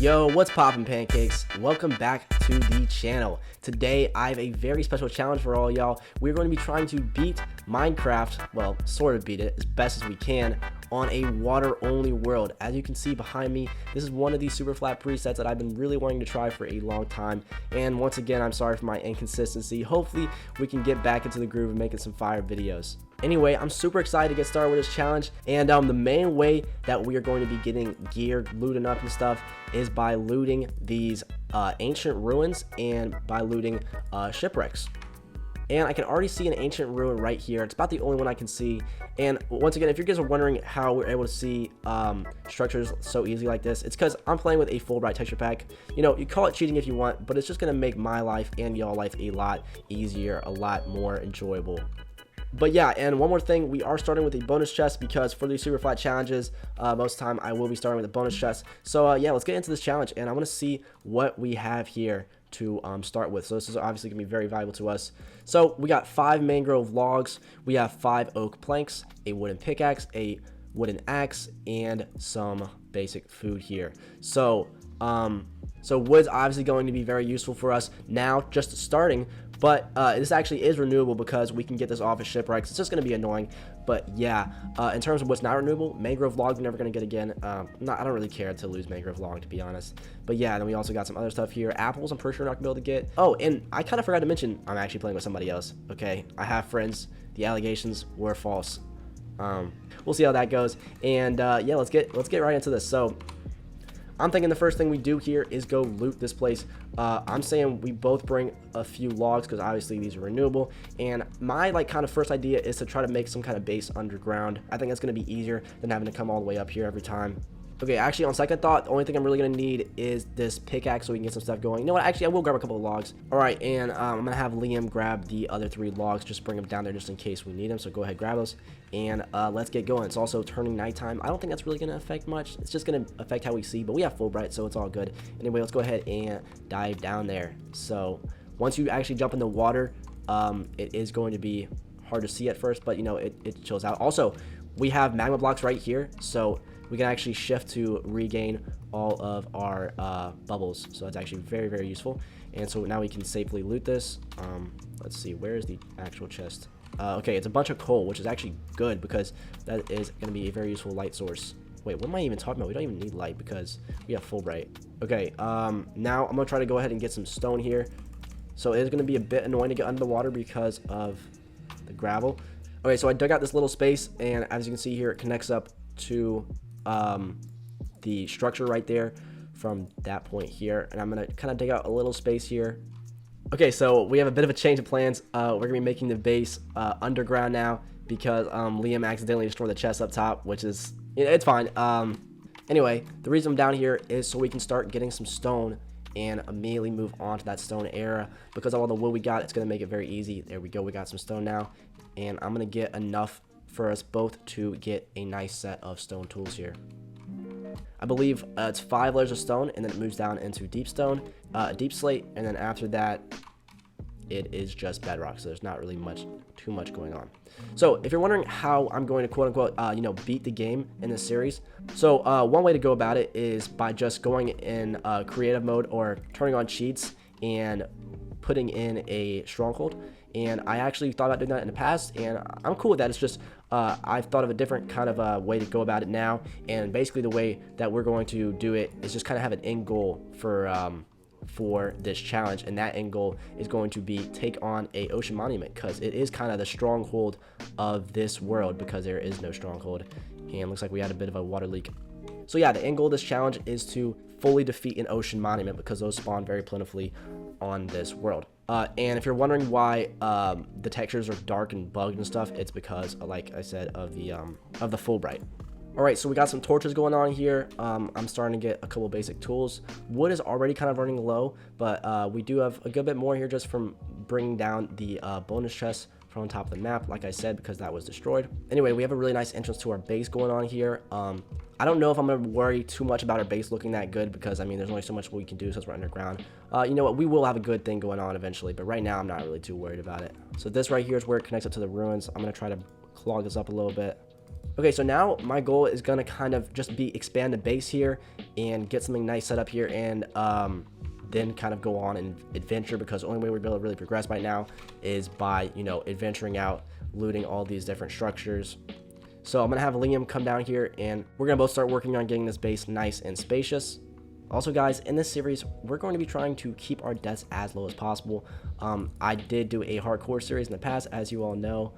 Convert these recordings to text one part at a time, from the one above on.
Yo, what's poppin' pancakes? Welcome back to the channel. Today I have a very special challenge for all y'all. We're going to be trying to beat Minecraft, well, sort of beat it as best as we can on a water only world. As you can see behind me, this is one of these super flat presets that I've been really wanting to try for a long time. And once again, I'm sorry for my inconsistency. Hopefully we can get back into the groove and making some fire videos. Anyway, I'm super excited to get started with this challenge, and the main way that we are going to be getting gear, looting up and stuff is by looting these ancient ruins and by looting shipwrecks. And I can already see an ancient ruin right here. It's about the only one I can see. And once again, if you guys are wondering how we're able to see structures so easily like this, it's because I'm playing with a Fullbright texture pack. You know, you call it cheating if you want, but it's just going to make my life and y'all life a lot easier, a lot more enjoyable. But yeah, and one more thing, we are starting with a bonus chest because for these super flat challenges, most of the time I will be starting with a bonus chest. So yeah, let's get into this challenge, and I want to see what we have here to start with. So this is obviously going to be very valuable to us. So we got 5 mangrove logs, we have 5 oak planks, a wooden pickaxe, a wooden axe, and some basic food here. So wood's obviously going to be very useful for us now, just starting. But this actually is renewable because we can get this off of shipwrecks. It's just going to be annoying. But yeah, in terms of what's not renewable, mangrove log we're never going to get again. I don't really care to lose mangrove log, to be honest. But yeah, then we also got some other stuff here. Apples, I'm pretty sure we're not going to be able to get. Oh, and I kind of forgot to mention, I'm actually playing with somebody else. Okay, I have friends. The allegations were false. We'll see how that goes. And yeah, let's get right into this. So I'm thinking the first thing we do here is go loot this place. I'm saying we both bring a few logs because obviously these are renewable. And my kind of first idea is to try to make some kind of base underground. I think that's going to be easier than having to come all the way up here every time. Okay, actually on second thought, the only thing I'm really going to need is this pickaxe so we can get some stuff going. You know what, actually I will grab a couple of logs. Alright, and I'm going to have Liam grab the other 3 logs, just bring them down there just in case we need them. So go ahead, grab those, and let's get going. It's also turning nighttime. I don't think that's really going to affect much. It's just going to affect how we see, but we have Fullbright, so it's all good. Anyway, let's go ahead and dive down there. So once you actually jump in the water, it is going to be hard to see at first, but you know, it chills out. Also, we have magma blocks right here, so we can actually shift to regain all of our bubbles. So that's actually very, very useful. And so now we can safely loot this. Let's see, where is the actual chest? Okay, it's a bunch of coal, which is actually good because that is going to be a very useful light source. Wait, what am I even talking about? We don't even need light because we have Fullbright. Okay, now I'm going to try to go ahead and get some stone here. So it is going to be a bit annoying to get under the water because of the gravel. Okay, so I dug out this little space, and as you can see here, it connects up to the structure right there from that point here. And I'm gonna kind of dig out a little space here. Okay, so we have a bit of a change of plans. We're gonna be making the base underground now because Liam accidentally destroyed the chest up top, which is, it's fine. Anyway, the reason I'm down here is so we can start getting some stone and immediately move on to that stone era. Because of all the wood we got, it's gonna make it very easy. There we go, we got some stone now, and I'm gonna get enough for us both to get a nice set of stone tools here. I believe it's 5 layers of stone, and then it moves down into deep stone, deep slate, and then after that it is just bedrock. So there's not really too much going on. So if you're wondering how I'm going to quote unquote beat the game in this series, so one way to go about it is by just going in creative mode or turning on cheats and putting in a stronghold. And I actually thought about doing that in the past, and I'm cool with that. It's just I've thought of a different kind of way to go about it now, and basically the way that we're going to do it is just kind of have an end goal for this challenge, and that end goal is going to be take on a ocean monument because it is kind of the stronghold of this world because there is no stronghold, and looks like we had a bit of a water leak. So yeah, the end goal of this challenge is to fully defeat an ocean monument because those spawn very plentifully on this world. And if you're wondering why the textures are dark and bugged and stuff, it's because, like I said, of the Fullbright. Alright, so we got some torches going on here. I'm starting to get a couple basic tools. Wood is already kind of running low, but we do have a good bit more here just from bringing down the bonus chest from on top of the map, like I said, because that was destroyed. Anyway, we have a really nice entrance to our base going on here. I don't know if I'm going to worry too much about our base looking that good because, I mean, there's only so much we can do since we're underground. You know what, we will have a good thing going on eventually, but right now I'm not really too worried about it. So this right here is where it connects up to the ruins. I'm going to try to clog this up a little bit. Okay, so now my goal is gonna kind of just be expand the base here and get something nice set up here, and then kind of go on and adventure, because the only way we're able to really progress right now is by, you know, adventuring out, looting all these different structures. So I'm gonna have Liam come down here, and we're gonna both start working on getting this base nice and spacious. Also, guys, in this series, we're going to be trying to keep our deaths as low as possible. I did do a hardcore series in the past, as you all know.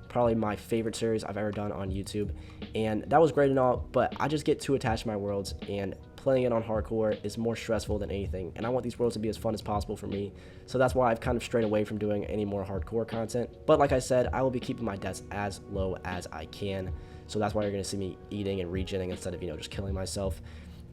Probably my favorite series I've ever done on YouTube, and that was great and all, but I just get too attached to my worlds, and playing it on hardcore is more stressful than anything, and I want these worlds to be as fun as possible for me. So that's why I've kind of strayed away from doing any more hardcore content. But like I said, I will be keeping my deaths as low as I can. So that's why you're going to see me eating and regenning instead of, you know, just killing myself.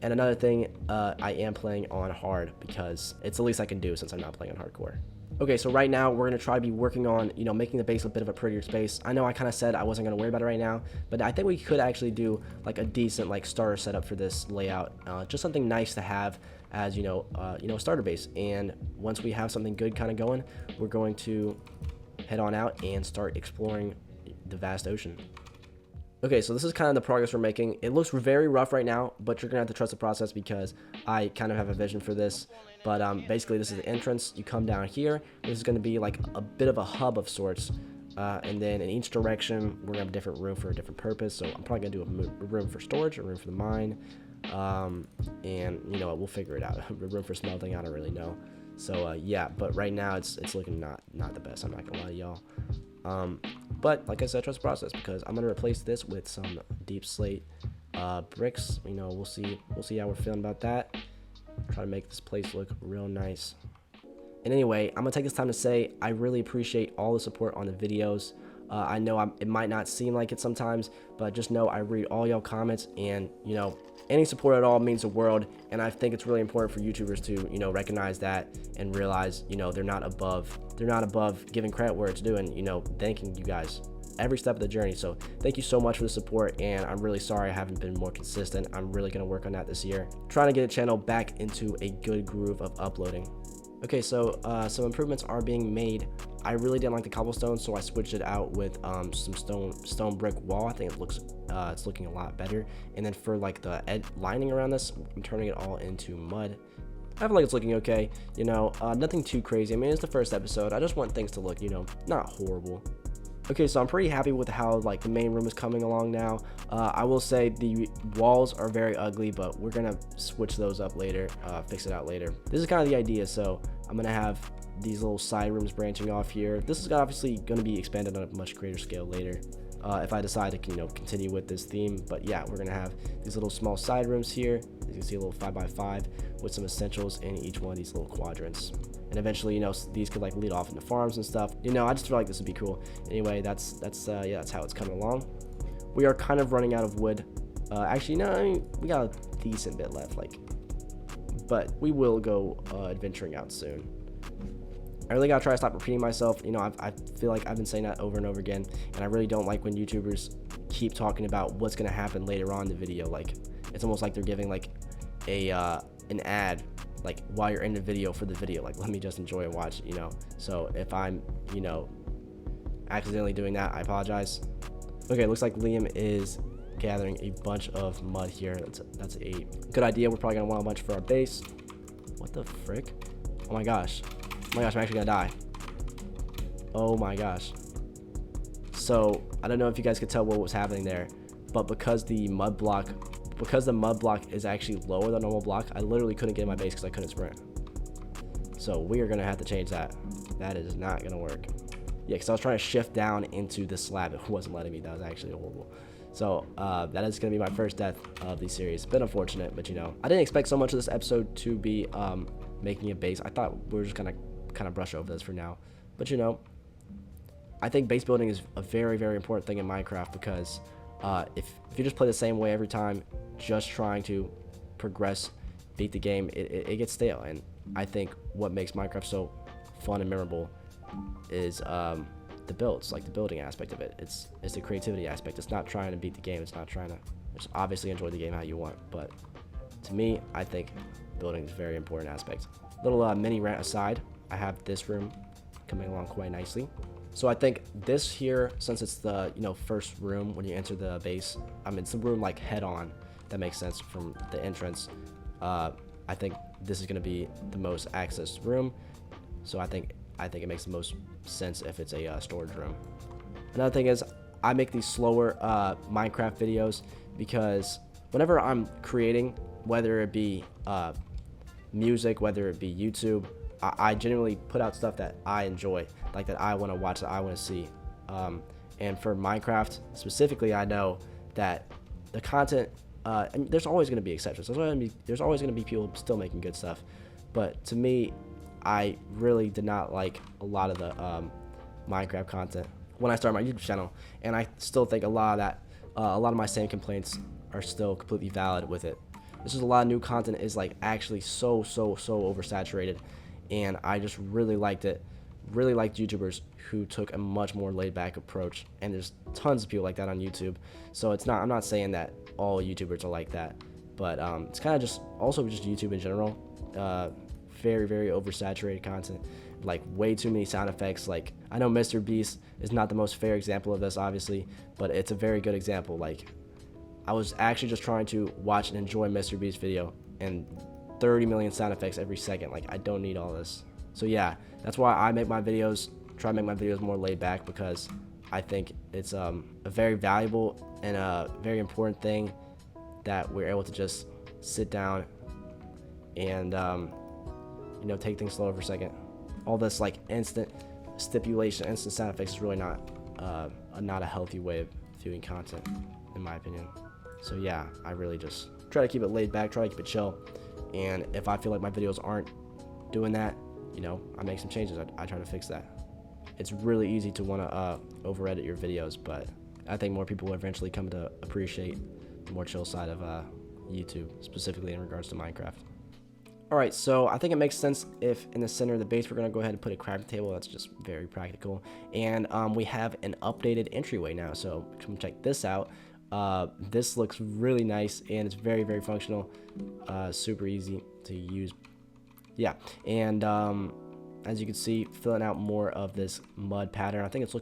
And another thing, I am playing on hard because it's the least I can do since I'm not playing on hardcore. Okay, so right now we're going to try to be working on, you know, making the base a bit of a prettier space. I know I kind of said I wasn't going to worry about it right now, but I think we could actually do like a decent like starter setup for this layout. Just something nice to have as, you know, starter base. And once we have something good kind of going, we're going to head on out and start exploring the vast ocean. Okay, so this is kind of the progress we're making. It looks very rough right now, but you're gonna have to trust the process because I kind of have a vision for this. But basically, this is the entrance. You come down here. This is gonna be like a bit of a hub of sorts. And then in each direction, we're gonna have a different room for a different purpose. So I'm probably gonna do a room for storage, a room for the mine, and you know, we'll figure it out. A room for smelting, I don't really know. So yeah, but right now it's looking not the best. I'm not gonna lie to y'all. But like I said, trust the process, because I'm gonna replace this with some deep slate bricks. You know, we'll see how we're feeling about that. Try to make this place look real nice. And anyway, I'm gonna take this time to say I really appreciate all the support on the videos. I know it might not seem like it sometimes, but just know I read all y'all comments, and you know, any support at all means the world. And I think it's really important for YouTubers to, you know, recognize that and realize, you know, they're not above giving credit where it's due, and you know, thanking you guys every step of the journey. So thank you so much for the support, and I'm really sorry I haven't been more consistent. I'm really gonna work on that this year, trying to get the channel back into a good groove of uploading. Okay, so some improvements are being made. I really didn't like the cobblestone, so I switched it out with some stone brick wall. I think it's looking a lot better. And then for like the lining around this, I'm turning it all into mud. I feel like it's looking okay. You know, nothing too crazy. I mean, it's the first episode. I just want things to look, you know, not horrible. Okay, so I'm pretty happy with how like the main room is coming along now. I will say the walls are very ugly, but we're gonna switch those up later, fix it out later. This is kind of the idea. So I'm gonna have these little side rooms branching off here. This is obviously gonna be expanded on a much greater scale later, if I decide to, you know, continue with this theme. But yeah, we're gonna have these little small side rooms here. You can see a little 5x5 with some essentials in each one of these little quadrants. And eventually, you know, these could like lead off into farms and stuff. You know, I just feel like this would be cool. Anyway, that's yeah, that's how it's coming along. We are kind of running out of wood. Actually, no, I mean, we got a decent bit left, like, but we will go adventuring out soon. I really gotta try to stop repeating myself. You know, I feel like I've been saying that over and over again, and I really don't like when YouTubers keep talking about what's gonna happen later on in the video. Like, it's almost like they're giving like a an ad, like while you're in the video for the video. Like, let me just enjoy and watch, you know. So if I'm, you know, accidentally doing that, I apologize. Okay, looks like Liam is gathering a bunch of mud here. That's a good idea. We're probably gonna want a bunch for our base. What the frick? Oh my gosh. Oh my gosh, I'm actually gonna die. Oh my gosh. So I don't know if you guys could tell what was happening there, but because the mud block is actually lower than normal block, I literally couldn't get in my base because I couldn't sprint. So we are gonna have to change that. That is not gonna work. Yeah, because I was trying to shift down into the slab. It wasn't letting me. That was actually horrible. So that is gonna be my first death of the series. Been unfortunate, but you know, I didn't expect so much of this episode to be making a base. I thought we were just gonna kind of brush over this for now, but you know, I think base building is a very, very important thing in Minecraft, because if you just play the same way every time, just trying to progress, beat the game, it gets stale. And I think what makes Minecraft so fun and memorable is the builds, like the building aspect of it. It's the creativity aspect. It's not trying to beat the game. It's not trying to just obviously enjoy the game how you want. But to me, I think building is a very important aspect. Little mini rant aside, I have this room coming along quite nicely. So I think this here, since it's the first room when you enter the base, I mean it's the room like head on. That makes sense from the entrance. I think this is going to be the most accessed room, so I think it makes the most sense if it's a storage room. Another thing is I make these slower Minecraft videos because whenever I'm creating, whether it be music, whether it be YouTube, I genuinely put out stuff that I enjoy, like that I want to watch, that I want to see. And for Minecraft specifically, I know that the content, and there's always going to be exceptions. There's always going to be people still making good stuff. But to me, I really did not like a lot of the Minecraft content when I started my YouTube channel, and I still think a lot of my same complaints are still completely valid with it. This is a lot of new content is like actually so oversaturated, and I just really liked it. Really liked YouTubers who took a much more laid back approach, and there's tons of people like that on YouTube. So I'm not saying that all YouTubers are like that, but it's kind of just YouTube in general. Very oversaturated content, like way too many sound effects. Like I know Mr. Beast is not the most fair example of this, obviously, but it's a very good example. Like I was actually just trying to watch and enjoy Mr. Beast's video, and 30 million sound effects every second. Like I don't need all this. So yeah, that's why I make my videos, try to make my videos more laid back, because I think it's a very valuable and a very important thing that we're able to just sit down and take things slow for a second. All this like instant stipulation, instant sound effects is really not a healthy way of viewing content, in my opinion. So yeah, I really just try to keep it laid back, try to keep it chill, and if I feel like my videos aren't doing that, I make some changes. I try to fix that. It's really easy to want to over edit your videos, but I think more people will eventually come to appreciate the more chill side of YouTube, specifically in regards to Minecraft. Alright, so I think it makes sense if in the center of the base we're going to go ahead and put a crafting table. That's just very practical. And we have an updated entryway now, so come check this out. This looks really nice, and it's very functional, super easy to use. Yeah, and as you can see, filling out more of this mud pattern. I think it's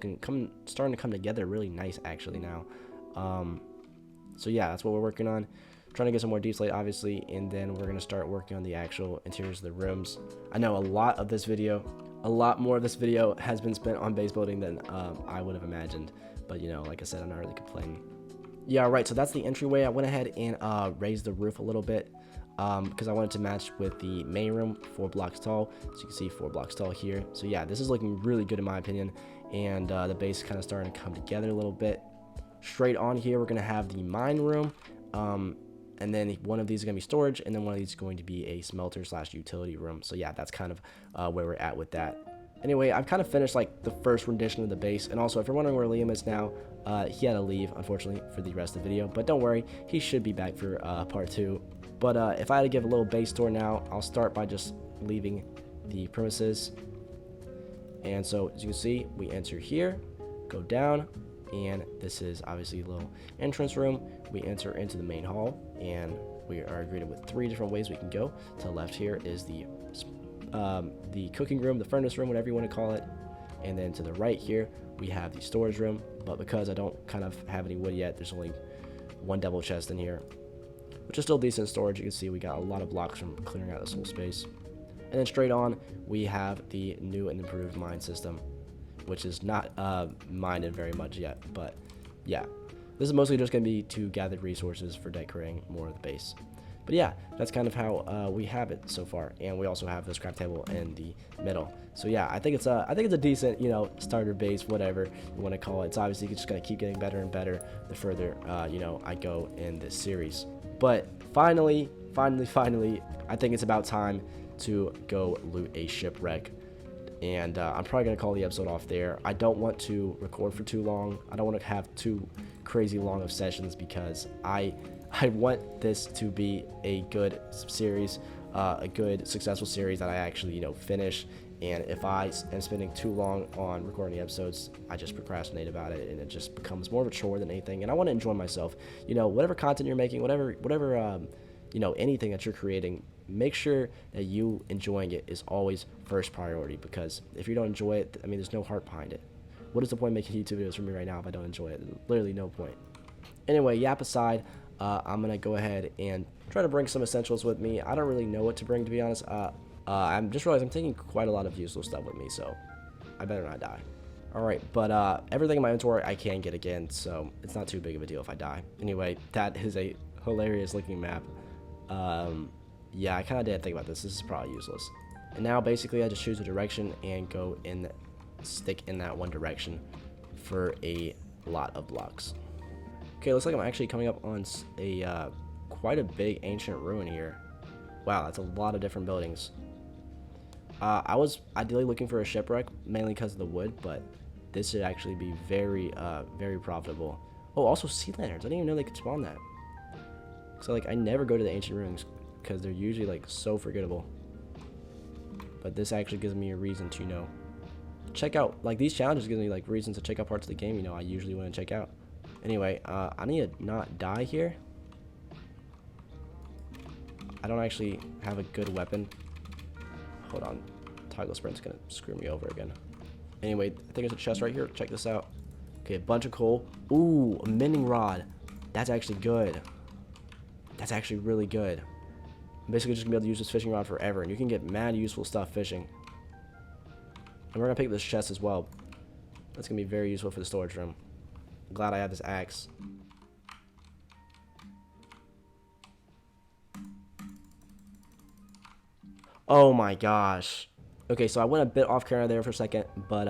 starting to come together really nice actually now. So yeah, that's what we're working on. Trying to get some more deep slate, obviously, and then we're going to start working on the actual interiors of the rooms. I know a lot more of this video has been spent on base building than I would have imagined, but like I said, I'm not really complaining. Yeah, right, so that's the entryway. I went ahead and raised the roof a little bit because I wanted to match with the main room, 4 blocks tall. So you can see 4 blocks tall here. So yeah, this is looking really good in my opinion, and the base is kind of starting to come together a little bit. Straight on here, we're going to have the mine room. And then one of these is going to be storage, and then one of these is going to be a smelter / utility room. So yeah, that's kind of where we're at with that. Anyway, I've kind of finished like the first rendition of the base, and also if you're wondering where Liam is now, he had to leave, unfortunately, for the rest of the video. But don't worry, he should be back for part 2. But if I had to give a little base tour now, I'll start by just leaving the premises. And so as you can see, we enter here, go down, and this is obviously a little entrance room. We enter into the main hall, and we are greeted with 3 different ways we can go. To the left here is the cooking room, the furnace room, whatever you want to call it. And then to the right here, we have the storage room. But because I don't kind of have any wood yet, there's only 1 double chest in here, which is still decent storage. You can see we got a lot of blocks from clearing out this whole space. And then straight on, we have the new and improved mine system, which is not mined very much yet, but yeah, this is mostly just going to be to gather resources for decorating more of the base. But yeah, that's kind of how we have it so far, and we also have the scrap table in the middle. So yeah, I think it's a decent starter base, whatever you want to call it. It's obviously just going to keep getting better and better the further I go in this series. But finally, I think it's about time to go loot a shipwreck. And I'm probably going to call the episode off there. I don't want to record for too long. I don't want to have too crazy long of sessions, because I want this to be a good series, a good successful series that I actually finish. And if I am spending too long on recording the episodes, I just procrastinate about it, and it just becomes more of a chore than anything. And I want to enjoy myself. Whatever content you're making, whatever anything that you're creating, make sure that you enjoying it is always first priority, because if you don't enjoy it, I mean, there's no heart behind it. what is the point of making YouTube videos for me right now if I don't enjoy it? There's literally no point. Anyway, yap aside, I'm gonna go ahead and try to bring some essentials with me. I don't really know what to bring, to be honest. I'm just realized I'm taking quite a lot of useful stuff with me, so I better not die. Alright, but everything in my inventory I can get again, so it's not too big of a deal if I die. Anyway, that is a hilarious looking map. Yeah, I kind of didn't think about this. This is probably useless. And now basically I just choose a direction and go in, stick in that one direction for a lot of blocks. Okay, looks like I'm actually coming up on a quite a big ancient ruin here. Wow, that's a lot of different buildings. I was ideally looking for a shipwreck, mainly because of the wood, but this should actually be very, very profitable. Oh, also sea lanterns. I didn't even know they could spawn that. So, like, I never go to the ancient ruins because they're usually, like, so forgettable. But this actually gives me a reason to, you know, check out, like, these challenges give me, like, reasons to check out parts of the game, you know, I usually want to check out. Anyway, I need to not die here. I don't actually have a good weapon. Hold on. Toggle sprint's gonna screw me over again. Anyway, I think there's a chest right here. Check this out. Okay, a bunch of coal. Ooh, a mending rod. That's actually good. That's actually really good. I'm basically just gonna be able to use this fishing rod forever, and you can get mad useful stuff fishing. And we're gonna pick this chest as well. That's gonna be very useful for the storage room. I'm glad I have this axe. Oh my gosh. Okay, so I went a bit off camera there for a second, but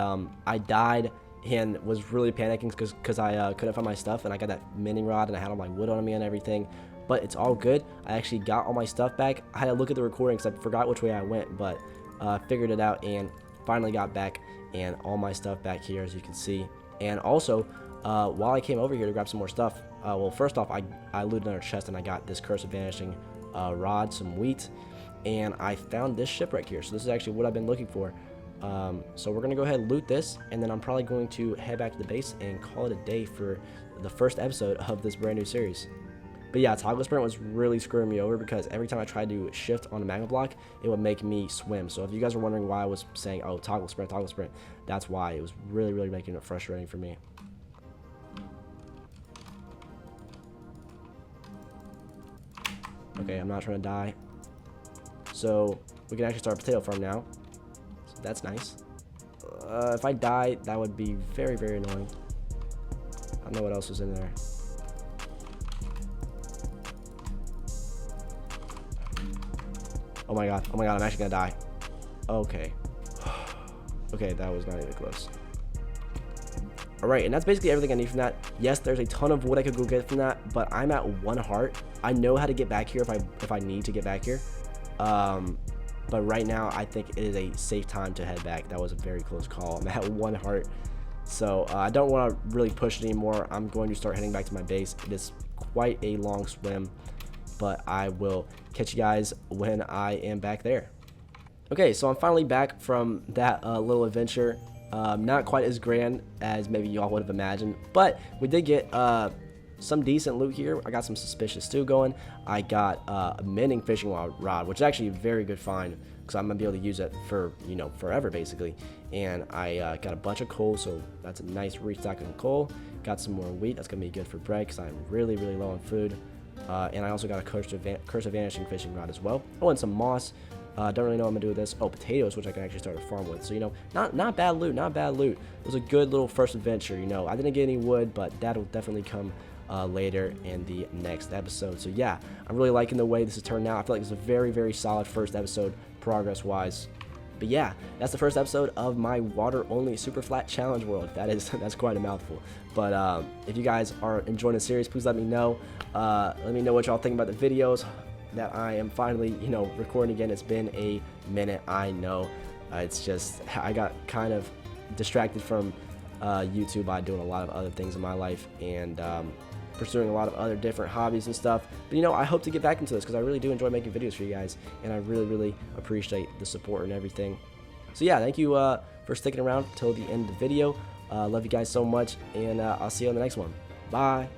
I died and was really panicking because I couldn't find my stuff, and I got that mending rod and I had all my wood on me and everything. But it's all good. I actually got all my stuff back. I had to look at the recording because I forgot which way I went, but figured it out and finally got back, and all my stuff back here, as you can see. And also, while I came over here to grab some more stuff, well, first off, I looted another chest and I got this Curse of Vanishing rod, some wheat, and I found this shipwreck here. So this is actually what I've been looking for. So we're gonna go ahead and loot this, and then I'm probably going to head back to the base and call it a day for the first episode of this brand new series. But yeah, toggle sprint was really screwing me over because every time I tried to shift on a magma block, it would make me swim. So if you guys were wondering why I was saying, oh, toggle sprint, that's why. It was really, really making it frustrating for me. Okay, I'm not trying to die. So we can actually start a potato farm now. So that's nice. If I die, that would be very, very annoying. I don't know what else was in there. Oh my god, I'm actually gonna die. Okay. Okay, that was not even close. Alright, and that's basically everything I need from that. Yes, there's a ton of wood I could go get from that, but I'm at 1 heart. I know how to get back here if I need to get back here. But right now, I think it is a safe time to head back. That was a very close call. I'm at 1 heart. So I don't want to really push it anymore. I'm going to start heading back to my base. It is quite a long swim, but I will catch you guys when I am back there. Okay, so I'm finally back from that little adventure. Not quite as grand as maybe y'all would have imagined, but we did get some decent loot here. I got some suspicious stew going. I got a mending fishing rod, which is actually a very good find because I'm gonna be able to use it for, you know, forever basically. And I got a bunch of coal, so that's a nice restock of coal. Got some more wheat. That's gonna be good for bread because I'm really, really low on food. And I also got a Curse of Vanishing fishing rod as well. Oh, and some moss. Don't really know what I'm gonna do with this. Oh, potatoes, which I can actually start a farm with. So, you know, not bad loot, not bad loot. It was a good little first adventure. You know, I didn't get any wood, but that'll definitely come later in the next episode. So yeah, I'm really liking the way this has turned out. I feel like it's a very, very solid first episode progress-wise. But yeah, that's the first episode of my water-only super flat challenge world. That's quite a mouthful. But if you guys are enjoying the series, please let me know. Let me know what y'all think about the videos that I am finally, you know, recording again. It's been a minute, I know. It's just I got kind of distracted from YouTube by doing a lot of other things in my life and pursuing a lot of other different hobbies and stuff. But you know, I hope to get back into this because I really do enjoy making videos for you guys, and I really, really appreciate the support and everything. So yeah, thank you for sticking around till the end of the video. Love you guys so much, and I'll see you on the next one. Bye.